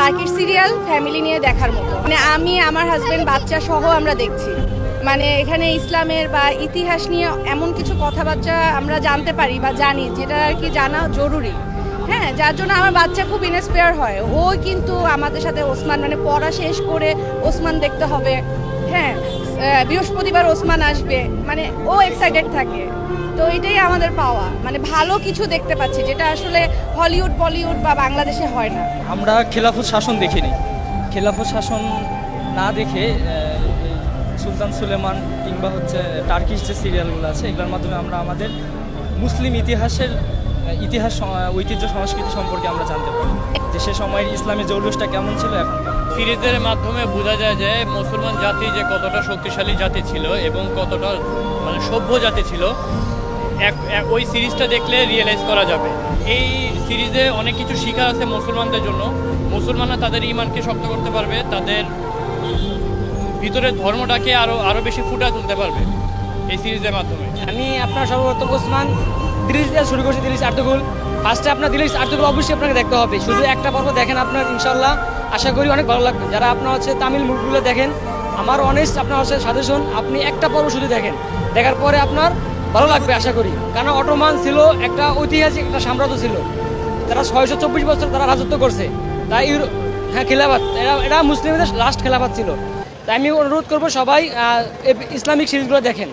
Turkish serial family নিয়ে দেখার মতো, মানে আমি আমার হাজবেন্ড বাচ্চা সহ আমরা দেখছি। মানে এখানে ইসলামের বা ইতিহাস নিয়ে এমন কিছু কথাবার্তা আমরা জানতে পারি বা জানি, যেটা আর কি জানা জরুরি। হ্যাঁ, যার জন্য আমার বাচ্চা খুব ইন্সপায়ার হয়। ও কিন্তু আমাদের সাথে ওসমান, মানে পড়া শেষ করে ওসমান দেখতে হবে। হ্যাঁ, বৃহস্পতিবার ওসমান আসবে, মানে ও এক্সাইটেড থাকে। তো এটাই আমাদের পাওয়া, মানে ভালো কিছু দেখতে পাচ্ছি, যেটা আসলে হলিউড বলিউড বা বাংলাদেশে হয় না। আমরা খেলাফত শাসন দেখিনি। খেলাফত শাসন না দেখে সুলতান সুলেমান কিংবা টার্কিশ যে সিরিয়ালগুলো আছে, এগুলোর মাধ্যমে আমরা আমাদের মুসলিম ইতিহাস, ঐতিহ্য, সংস্কৃতি সম্পর্কে আমরা জানতে পারি যে সে সময়ের ইসলামের জৌলুসটা কেমন ছিল। এখনকার সিরিজের মাধ্যমে বোঝা যায় যে মুসলমান জাতি যে কতটা শক্তিশালী জাতি ছিল এবং কতটা মানে সভ্য জাতি ছিল, ওই সিরিজটা দেখলে রিয়েলাইজ করা যাবে। এই সিরিজে অনেক কিছু শেখার আছে মুসলমানদের জন্য। মুসলমানরা তাদের ঈমানকে শক্ত করতে পারবে, তাদের ভিতরের ধর্মটাকে আরো বেশি ফুটিয়ে তুলতে পারবে এই সিরিজের মাধ্যমে। আমি আপনার সর্বপ্রথম ওসমান দিলিস দিয়ে শুরু করছি, দিলিস আর্তুগুল। ফার্স্টে আপনার দিলিস আর্তুগুল অবশ্যই আপনাকে দেখতে হবে। শুধু একটা পর্ব দেখেন, আপনার ইনশাল্লাহ আশা করি অনেক ভালো লাগবে। যারা আপনার তামিল মুভিগুলো দেখেন, আমার অনেস্ট আপনার সাজেশন, আপনি একটা পর্ব শুধু দেখেন, দেখার পরে আপনার ভালো লাগবে আশা করি। কারণ অটোমান ছিল একটা ঐতিহাসিক একটা সাম্রাজ্য ছিল, তারা 624 বছর তারা রাজত্ব করছে। তাই হ্যাঁ, খেলাফত এটা মুসলিমদের লাস্ট খেলাফত ছিল। তাই আমি অনুরোধ করবো সবাই ইসলামিক সিরিজগুলো দেখেন।